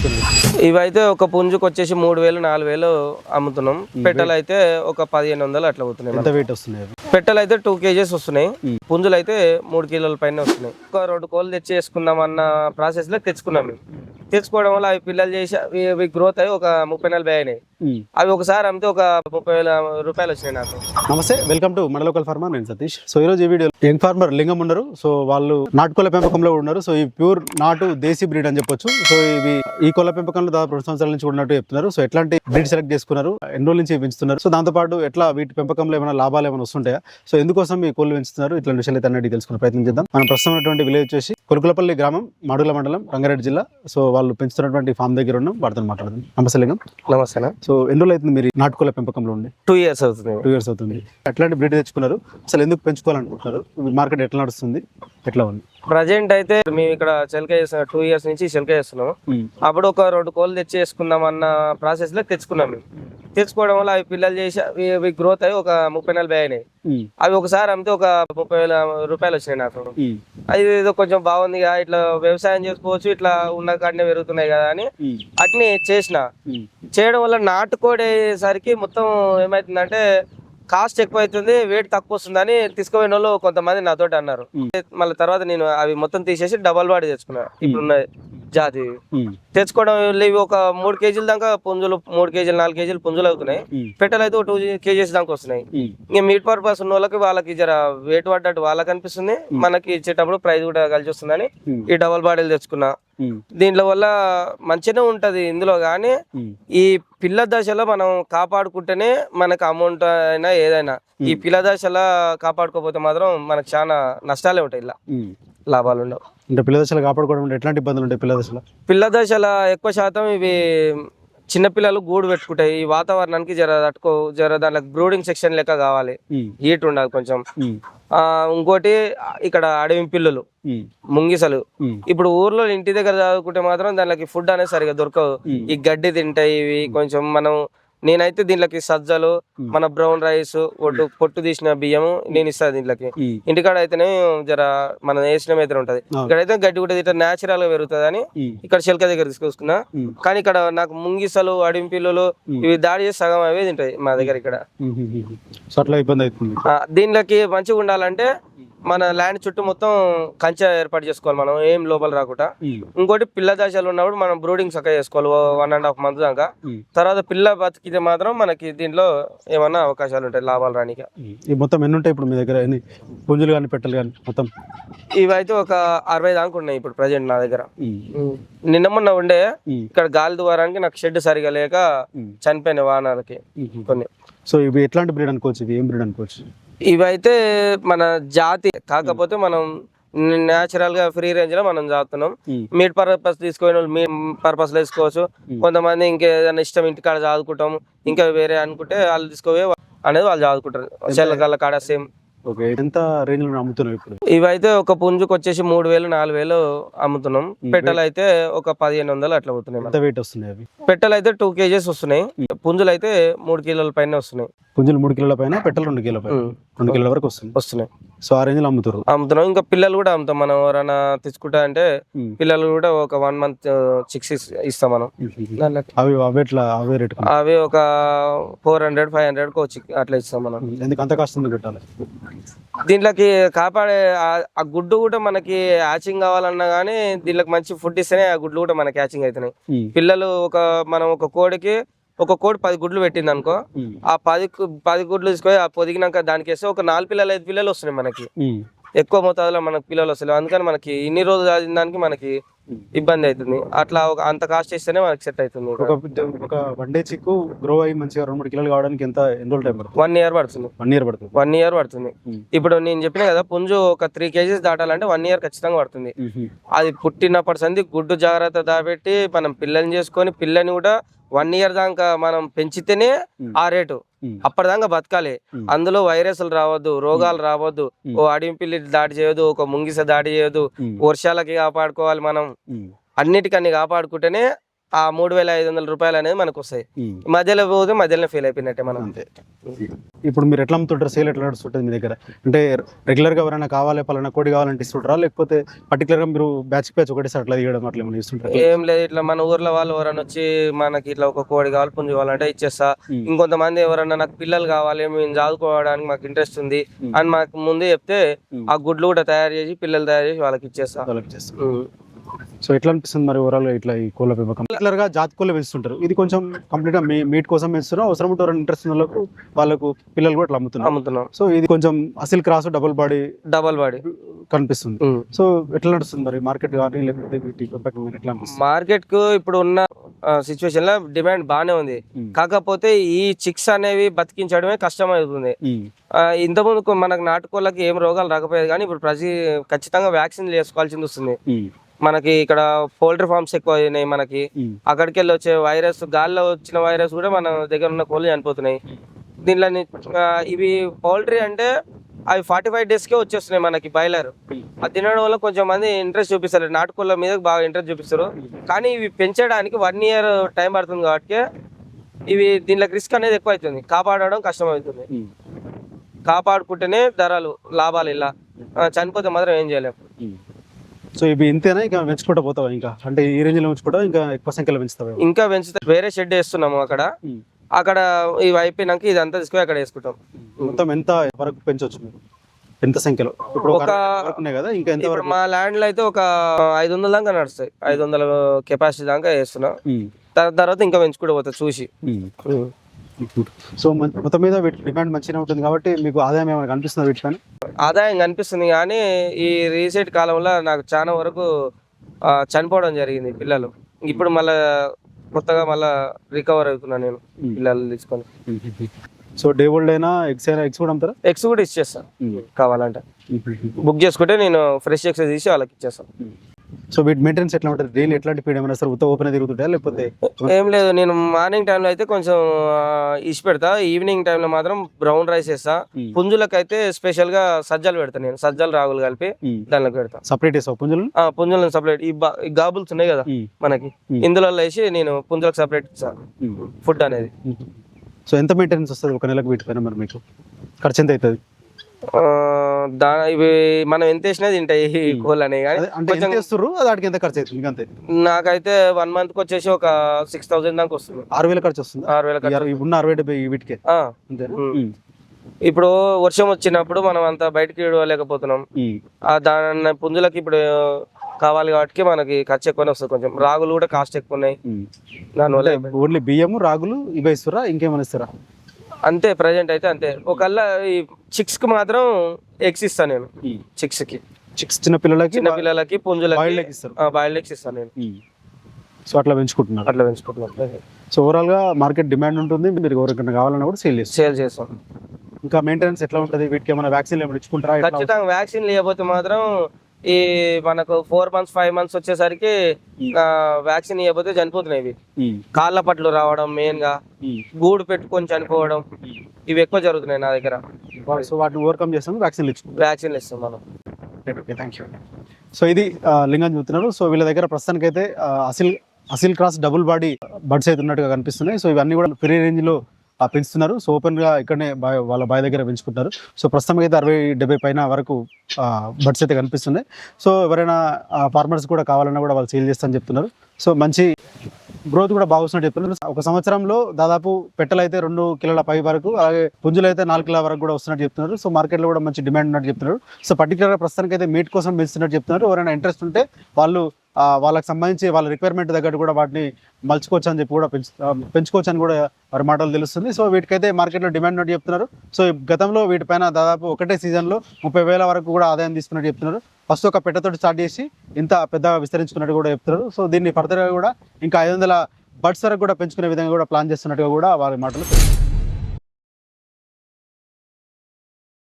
తీసుకున్నారు? ఇవైతే ఒక పుంజుకు వచ్చేసి 3000 4000 అమ్ముతున్నాం. పెట్టెలు అయితే ఒక 1500 అట్లా అవుతున్నాయి. ఎంత వెయిట్ వస్తున్నాయి? పెట్టెలు అయితే 2 kgs వస్తున్నాయి. పుంజులు అయితే 3 కిలోల పైన వస్తున్నాయి. ఒక 2 కోళ్ళు తెచ్చి వేసుకుందాం అన్న ప్రాసెస్ లో తెచ్చుకున్నాం. మేము తెచ్చుకోవడం వల్ల అవి పిల్లలు చేసి అవి గ్రోత్ అయ్యి ఒక 30-40 అయినాయి. అవి ఒకసారి అమ్మితే ఒక 30,000 రూపాయలు వచ్చినాయి నాకు. నమస్తే, వెల్కమ్ టు మన లోకల్ ఫార్మర్. నేను సతీష్. సో ఈరోజు ఈ వీడియో యంగ్ ఫార్మర్ లింగం ఉన్నారు. సో వాళ్ళు నాటుకోళ్ల పెంపకంలో ఉన్నారు. సో ఈ ప్యూర్ నాటు దేశీ బ్రీడ్ అని చెప్పొచ్చు. సో ఇవి ఈ కోళ్ల పెంపకంలో దాదాపు 2 సంవత్సరాల నుంచి ఉన్నట్టు చెప్తున్నారు. సో ఎట్లాంటి బ్రీడ్ సెలెక్ట్ చేసుకున్నారు, ఎన్ని రోజుల నుంచి పెంచుతున్నారు, సో దాంతోపాటు ఎట్లా వీటి పెంపకంలో ఏమైనా లాభాలు ఏమైనా వస్తుంటాయా, సో ఎందుకోసం ఈ కోళ్ళు పెంచుతున్నారు, ఇట్లాంటి విషయాలు అయితే అన్నట్టు తెలుసుకునే ప్రయత్నం చేద్దాం. మనం ప్రస్తుతం ఉన్నటువంటి విలేజ్ వచ్చేసి కొరుకులపల్లి గ్రామం, మాడుగుల మండలం, రంగారెడ్డి జిల్లా. సో వాళ్ళు పెంచుతున్నటువంటి ఫామ్ దగ్గర ఉన్నాం, వాటితో మాట్లాడదాం. నమస్తే లింగం. నమస్తే. సో ఎన్ని రోజులు అవుతుంది మీరు నాటుకోళ్ల పెంపకంలో ఉండి? 2 years అవుతుంది. 2 years అవుతుంది. ఎట్లాంటి బ్రీడ్ తెచ్చుకున్నారు, అసలు ఎందుకు పెంచుకోవాలనుకుంటున్నారు, మార్కెట్ ఎట్లా నడుస్తుంది, ఎట్లా ఉంది? ప్రజెంట్ అయితే మేము ఇక్కడ చెలక చేస్తున్నాం. 2 years నుంచి చెలక చేస్తున్నాం. అప్పుడు ఒక 2 కోళ్ళు తెచ్చి వేసుకుందాం అన్న ప్రాసెస్ లో తెచ్చుకున్నాం. మేము తెచ్చుకోవడం వల్ల అవి పిల్లలు చేసి అవి గ్రోత్ అయ్యి ఒక 30-40 అయినాయి. అవి ఒకసారి అమ్మితే ఒక 30,000 రూపాయలు వచ్చినాయి నాకు. అది ఏదో కొంచెం బాగుంది కదా, ఇట్లా వ్యవసాయం చేసుకోవచ్చు, ఇట్లా ఉన్న కాడనే పెరుగుతున్నాయి కదా అని అట్ని చేయడం వల్ల నాటుకోడి అయ్యేసరికి మొత్తం ఏమైతుందంటే కాస్ట్ ఎక్కువ అవుతుంది, వెయిట్ తక్కువ వస్తుందని తీసుకుపోయిన వాళ్ళు కొంతమంది నాతోటి అన్నారు. మళ్ళీ తర్వాత నేను అవి మొత్తం తీసేసి డబల్ బాడీ తెచ్చుకున్నా. ఇప్పుడున్న జాతి తెచ్చుకోవడం ఇవి ఒక 3 kgs దాకా పుంజులు, 3 kgs 4 kgs పుంజులు అవుతున్నాయి. పెట్టెలు అయితే 2 kgs దాకా వస్తున్నాయి. ఇంకా మీట్ పర్పస్ ఉన్న వాళ్ళకి జర వెయిట్ పడ్డట్టు వాళ్ళకి అనిపిస్తుంది, మనకి ఇచ్చేటప్పుడు ప్రైస్ కూడా కలిసి వస్తుందని ఈ డబల్ బాడీలు తెచ్చుకున్నా. దీంట్లో వల్ల మంచిగానే ఉంటది ఇందులో, కానీ ఈ పిల్ల దశలో మనం కాపాడుకుంటేనే మనకు అమౌంట్ అయినా ఏదైనా. ఈ పిల్ల దశలో కాపాడుకోకపోతే మాత్రం మనకు చాలా నష్టాలే ఉంటాయి, ఇలా లాభాలు ఉండవు. అంటే పిల్ల దశలో కాపాడుకోవడం అంటే ఎట్లాంటి ఇబ్బందులు ఉంటాయి? పిల్ల దశలో ఎక్కువ శాతం ఇవి చిన్నపిల్లలు గూడు పెట్టుకుంటాయి. ఈ వాతావరణానికి జర దానికి బ్రూడింగ్ సెక్షన్ లెక్క కావాలి, హీట్ ఉండాలి కొంచెం. ఇంకోటి ఇక్కడ అడవి పిల్లులు, ముంగిసలు. ఇప్పుడు ఊర్లో ఇంటి దగ్గర చదువుకుంటే మాత్రం దానికి ఫుడ్ అనేది సరిగా దొరకదు. ఈ గడ్డి తింటాయి ఇవి కొంచెం. నేనైతే దీంట్లోకి సజ్జలు, మన బ్రౌన్ రైస్, పొట్టు తీసిన బియ్యం నేను ఇస్తాను దీంట్లోకి. ఇంటికాడ అయితేనే జర మనం వేసిన అయితే ఉంటది. ఇక్కడైతే గడ్డి కూడా ఇట్లా న్యాచురల్ గా పెరుగుతుంది అని ఇక్కడ చిలక దగ్గర తీసుకొస్తున్నా. కానీ ఇక్కడ నాకు ముంగిసలు, అడవి పిల్లులు ఇవి దాడి చేసి సగం అవే తింటాయి మా దగ్గర ఇక్కడ. దీంట్లోకి మంచిగా ఉండాలంటే మన ల్యాండ్ చుట్టూ మొత్తం కంచె ఏర్పాటు చేసుకోవాలి మనం, ఏం లోపల రాకుండా. ఇంకోటి పిల్ల దశలు ఉన్నప్పుడు మనం బ్రూడింగ్ చక్కగా చేసుకోవాలి 1.5 month దాకా. తర్వాత పిల్ల బతికితే మాత్రం మనకి దీంట్లో ఏమన్నా అవకాశాలు ఉంటాయి లాభాలు రానికి. మొత్తం ఎన్ని ఉంటాయి ఇప్పుడు మీ దగ్గర, పుంజులు కానీ పెట్టెలు కానీ? మొత్తం ఇవైతే ఒక 60 దాకా ఉన్నాయి ఇప్పుడు ప్రజెంట్ నా దగ్గర. నిన్న మొన్న ఉండే ఇక్కడ గాలి ద్వారానికి నాకు షెడ్ సరిగా లేక చనిపోయిన వాహనాలకి కొన్ని. సో ఇవి ఎట్లాంటి బ్రీడ్ అనుకోవచ్చు, ఇవి ఏం బ్రీడ్ అనుకోవచ్చు? ఇవైతే మన జాతి, కాకపోతే మనం న్యాచురల్ గా ఫ్రీ రేంజ్ లో మనం చాతున్నాం. మీట్ పర్పస్ తీసుకునే వాళ్ళు మీట్ పర్పస్ లో తీసుకోవచ్చు. కొంతమంది ఇంకేదైనా ఇష్టం ఇంటికాడ చదువుకుంటాం, ఇంకా వేరే అనుకుంటే వాళ్ళు తీసుకోవే అనేది వాళ్ళు చదువుకుంటారు. చెల్లగల్ల కాడ సేమ్. ఎంత రేంజ్ లో అమ్ముతున్నాం ఇప్పుడు? ఇవైతే ఒక పుంజుకు వచ్చేసి 3000 4000 అమ్ముతున్నాం. పెట్టెలు అయితే ఒక 1500 అట్లా అవుతున్నాయి. ఎంత వెయిట్ వస్తున్నాయి అవి? పెట్టెలు అయితే 2 kgs వస్తున్నాయి. పుంజులు అయితే 3 కిలోల పైన వస్తున్నాయి. పుంజులు 3 కిలోల పైన, పెట్టెలు 2 కిలోల పైన, 2 కిలోల వరకు వస్తున్నాయి. సో ఆ రేంజ్ లో అమ్ముతున్నాం. ఇంకా పిల్లలు కూడా అమ్ముతాం. మనం ఎవరైనా తెచ్చుకుంటా అంటే పిల్లలు కూడా ఒక 1 month చిక్స్ ఇస్తాం మనం. అవి ఒక 400-500 కోచి అట్లా ఇస్తాం మనం. ఎందుకు అంత కాస్ట్ పెట్టాలి? దీంట్లోకి కాపాడే ఆ గుడ్డు కూడా మనకి హ్యాచింగ్ కావాలన్నా గానీ దీంట్లోకి మంచి ఫుడ్ ఇస్తేనే ఆ గుడ్లు కూడా మనకి హ్యాచింగ్ అవుతున్నాయి. పిల్లలు మనం ఒక కోడి 10 గుడ్లు పెట్టింది అనుకో, ఆ 10 గుడ్లు తీసుకొని ఆ పొదిగినాక దానికి వేస్తే ఒక 4 పిల్లలు 5 పిల్లలు వస్తున్నాయి మనకి. ఎక్కువ మోతాదులో మనకి పిల్లలు వస్తలేవు. అందుకని మనకి ఇన్ని రోజులు చదివిన దానికి మనకి ఇబ్బంది అవుతుంది. అట్లా అంత కాస్ట్ ఇస్తేనే మనకి సెట్ అవుతుంది. ఒక వన్ డే చిక్కు గ్రో అయ్యి మంచిగా 2-3 కిలోలు కావడానికి ఎన్ని రోజులు టైం పడుతుంది? 1 year పడుతుంది. 1 year పడుతుంది. ఇప్పుడు నేను చెప్పిన కదా, పుంజు ఒక 3 kgs దాటాలంటే 1 year ఖచ్చితంగా పడుతుంది. అది పుట్టినప్పటి సంది గుడ్డు జాగ్రత్త దాపెట్టి మనం పిల్లని చేసుకొని పిల్లని కూడా 1 year దాకా మనం పెంచితేనే ఆ రేటు. అప్పటిదాకా బతకాలి. అందులో వైరస్లు రావద్దు, రోగాలు రావద్దు, ఓ అడవి పిల్లి దాడి చేయదు, ఒక ముంగిస దాడి చేయదు, వర్షాలకి కాపాడుకోవాలి మనం. అన్నిటికన్నీ కాపాడుకుంటేనే ఆ 3,500 రూపాయలు అనేది మనకు వస్తాయి. మధ్యలో పోతే మధ్యలో ఫెయిల్ అయిపోయినట్టే మనం. అంతే. ఇప్పుడు మీరు ఎట్లా అమ్ముతుంటారు, సేల్ ఎట్లా నడుస్తుంటుంది మీ దగ్గర? అంటే రెగ్యులర్గా ఎవరైనా కావాలి పలానా కోడి కావాలంటే ఇస్తుంటారా, లేకపోతే పర్టికులర్గా మీరు బ్యాచ్ ఒకటేసారి అట్లా తీయడం అట్లా ఏమైనా ఇస్తుంటారు? ఏం లేదు, ఇట్లా మన ఊర్లో వాళ్ళు ఎవరైనా వచ్చి మనకి ఇట్లా ఒక కోడి కావాలి పుంజు కావాలంటే ఇచ్చేస్తా. ఇంకొంతమంది ఎవరైనా నాకు పిల్లలు కావాలి మేము చదువుకోవడానికి మాకు ఇంట్రెస్ట్ ఉంది అని మాకు ముందే చెప్తే ఆ గుడ్లు కూడా తయారు చేసి పిల్లలు తయారు చేసి వాళ్ళకి ఇచ్చేస్తా. సో ఎట్లా అనిపిస్తుంది మరి ఓవరాల్ గా ఈ కోళ్ళ పెంపకం? రెగ్యులర్ గా జాతి కోళ్ళు పెంచుతుంటారు, ఇది కొంచెం కంప్లీట్ గా మీట్ కోసం పెంచుతున్నారు, అవసరం ఉంటే ఇంట్రెస్ట్ ఉన్న వాళ్ళకు పిల్లలు కూడా అమ్ముతున్నాం. సో ఇది కొంచెం అసిల్ క్రాస్ డబుల్ బాడీ కనిపిస్తుంది. సో ఎట్లా నడుస్తుంది మరి మార్కెట్ కానీ, లేకపోతే ఎట్లా అనిపిస్తుంది? మార్కెట్ కు ఇప్పుడు ఉన్న సిచ్యువేషన్ లో డిమాండ్ బాగానే ఉంది, కాకపోతే ఈ చిక్స్ అనేవి బతికించడమే కష్టం అవుతుంది. ఇంతకుముందు మనకు నాటుకోళ్ళకి ఏం రోగాలు రాకపోయేది, కానీ ఇప్పుడు ఖచ్చితంగా వ్యాక్సిన్ వేసుకోవాల్సింది వస్తుంది. మనకి ఇక్కడ పౌల్ట్రీ ఫార్మ్స్ ఎక్కువ అయినాయి, మనకి అక్కడికి వెళ్ళి వచ్చే వైరస్, గాల్లో వచ్చిన వైరస్ కూడా మన దగ్గర ఉన్న కోళ్ళు చనిపోతున్నాయి. దీనిలో ఇవి పౌల్ట్రీ అంటే అవి 45 days కే వచ్చేస్తున్నాయి మనకి బాయిలర్. అది తినడం వల్ల కొంచెం మంది ఇంట్రెస్ట్ చూపిస్తారు, నాటుకోళ్ళ మీద బాగా ఇంట్రెస్ట్ చూపిస్తారు. కానీ ఇవి పెంచడానికి 1 year టైం పడుతుంది కాబట్టి ఇవి దీనిలోకి రిస్క్ అనేది ఎక్కువ అవుతుంది, కాపాడడం కష్టం అవుతుంది. కాపాడుకుంటేనే ధరలు లాభాలు, ఇలా చనిపోతే మాత్రం ఏం చేయలేము. సో ఇవి ఇంతేనా, ఇంకా పెంచుకుంటా పోతావా? ఇంకా అంటే ఈ రేంజ్ లో పెంచుకుంటావా, ఇంకా ఎక్కువ సంఖ్యలో పెంచుతావా? ఇంకా పెంచుతా, వేరే షెడ్ వేస్తున్నాము అక్కడ ఇవి అయిపోయినాక ఇదంతా తీసుకుని అక్కడ వేసుకుంటాం. మొత్తం ఎంత వరకు పెంచవచ్చు మీరు, ఎంత సంఖ్యలో? ఇప్పుడు కదా, ఇంకా ఎంత వరకు? మా ల్యాండ్ లో అయితే ఒక 500 దాకా నడుస్తాయి, 500 కెపాసిటీ దాకా వేస్తున్నాం. తర్వాత ఇంకా పెంచుకుంటూ పోతా చూసి. సో మొత్తం మీద డిమాండ్ మంచిగా ఉంటుంది కాబట్టి మీకు ఆదాయం ఏమైనా కనిపిస్తుంది వీటిపైన? ఆదాయం కనిపిస్తుంది, కానీ ఈ రీసెంట్ కాలంలో నాకు చాలా వరకు చనిపోవడం జరిగింది పిల్లలు. ఇప్పుడు మళ్ళా కొత్తగా మళ్ళా రికవర్ అవుతున్నాను నేను పిల్లలు తీసుకొని. సో డే ఓల్డ్ అయినా ఎగ్స్ కూడా అమ్ముతారా? ఎగ్స్ కూడా ఇచ్చేస్తాను, కావాలంటే బుక్ చేసుకుంటే నేను ఫ్రెష్ ఎగ్స్ తీసి వాళ్ళకి ఇచ్చేస్తాను. సో వీటి మెయింటెనెన్స్ ఎట్లా ఉంటుంది? డైలీ ఎట్లాంటి ఫీడ్ ఏమైనా సార్ ఓపెన్ తిరుగుతుంటా, లేకపోతే? ఏం లేదు, నేను మార్నింగ్ టైంలో అయితే కొంచెం ఇచ్చి పెడతా, ఈవినింగ్ టైంలో మాత్రం బ్రౌన్ రైస్ వేస్తా. పుంజులకు అయితే స్పెషల్ గా సజ్జలు పెడతా, నేను సజ్జలు రాగులు కలిపి దానిలోకి పెడతా. సపరేట్ వేస్తావు పుంజులు? పుంజులను సపరేట్, ఈ గాబుల్స్ ఉన్నాయి కదా మనకి, ఇందులో వేసి నేను పుంజులకు సపరేట్ ఇస్తా ఫుడ్ అనేది. సో ఎంత మెయింటెనెన్స్ వస్తుంది ఒక నెలకు వీటిపైన మరి మీకు? ఖర్చు ఎంత అవుతుంది? ఇవి మనం ఎంత వేసినా తింటాయి కోళ్ళు అనేవి, దానికి ఎంత ఖర్చు అవుతుంది? అంతే. నాకైతే 1 month కి వచ్చేసి ఒక 6,000 దాకా వస్తుంది. 6,000 ఖర్చు వస్తుంది? 6,000 ఉన్న 60 వీటికే. ఇప్పుడు వర్షం వచ్చినప్పుడు మనం అంత బయటకి లేకపోతున్నాం, దాని పుంజులకి ఇప్పుడు కావాలి కాబట్టి మనకి ఖర్చు ఎక్కువనే వస్తుంది. కొంచెం రాగులు కూడా కాస్ట్ ఎక్కువ ఉన్నాయి, దానివల్ల. ఓన్లీ బియ్యము రాగులు ఇవి ఇస్తారా, ఇంకేమైనా ఇస్తారా? అంతే, ప్రజెంట్ అయితే అంతే. ఒకళ్ళ ఈ చిక్స్ కి మాత్రం ఎగ్స్ ఇస్తాను నేను. చిక్స్ చిన్న పిల్లలకి పుంజులకి బాయిల్డ్ ఎగ్స్ ఇస్తాను నేను. సో అట్లా పెంచుకుంటున్నాను. సో ఓవరాల్ గా మార్కెట్ డిమాండ్ ఉంటుంది, మీరు ఎవరికైనా కావాలన్నా కూడా సేల్ చేస్తాం. ఇంకా మెయింటెనెన్స్ ఎట్లా ఉంటుంది వీటికి? ఏమైనా వ్యాక్సిన్ ఏమైనా ఇచ్చుకుంటారా? ఖచ్చితంగా వ్యాక్సిన్ లేకపోతే మాత్రం ఈ మనకు 4 months 5 months వచ్చేసరికి వ్యాక్సిన్ ఇవ్వకపోతే చనిపోతున్నాయి. ఇవి కాళ్ళ పట్లు రావడం, మెయిన్ గా గూడు పెట్టుకొని చనిపోవడం, ఇవి ఎక్కువ జరుగుతున్నాయి నా దగ్గర. సో వాటిని ఓవర్కమ్ చేస్తాం, వ్యాక్సిన్లు ఇస్తాం మనం. సో ఇది లింగం చూస్తున్నారు. సో వీళ్ళ దగ్గర ప్రస్తుతానికి అయితే Aseel cross double body birds అయితే ఉన్నట్టుగా కనిపిస్తున్నాయి. సో ఇవన్నీ కూడా ఫ్రీ రేంజ్ లో పెంచుతున్నారు. సో ఓపెన్ గా ఇక్కడనే వాళ్ళ బాయ్ దగ్గర పెంచుకుంటారు. సో ప్రస్తుతం అయితే 60-70 పైన వరకు బర్డ్స్ అయితే కనిపిస్తున్నాయి. సో ఎవరైనా ఫార్మర్స్ కూడా కావాలన్నా కూడా వాళ్ళు సేల్ చేస్తారని చెప్తున్నారు. సో మంచి గ్రోత్ కూడా బాగుస్తున్నట్టు చెప్తున్నారు. ఒక సంవత్సరంలో దాదాపు పెట్టలు అయితే 2 కిలోల పై వరకు, అలాగే పుంజులు అయితే 4 కిలోల వరకు కూడా వస్తున్నట్టు చెప్తున్నారు. సో మార్కెట్లో కూడా మంచి డిమాండ్ ఉన్నట్టు చెప్తున్నారు. సో పర్టికులర్గా ప్రస్తుతానికి అయితే మీట్ కోసం పెంచుతున్నట్టు చెప్తున్నారు. ఎవరైనా ఇంట్రెస్ట్ ఉంటే వాళ్ళు వాళ్ళకి సంబంధించి వాళ్ళ రిక్వైర్మెంట్ దగ్గర కూడా వాటిని మలుచుకోవచ్చు అని చెప్పి కూడా పెంచుకోవచ్చు అని కూడా వారి మాటలు తెలుస్తుంది. సో వీటికైతే మార్కెట్లో డిమాండ్ ఉన్నట్టు చెప్తున్నారు. సో గతంలో వీటిపైన దాదాపు ఒకటే సీజన్లో 30,000 వరకు కూడా ఆదాయం తీసుకున్నట్టు చెప్తున్నారు. ఫస్ట్ ఒక పెట్టతోటి స్టార్ట్ చేసి ఇంత పెద్దగా విస్తరించుకున్నట్టు కూడా చెప్తున్నారు. సో దీన్ని ఫర్దర్గా కూడా ఇంకా 500 బర్డ్స్ వరకు కూడా పెంచుకునే విధంగా కూడా ప్లాన్ చేస్తున్నట్టుగా కూడా వారి మాటలు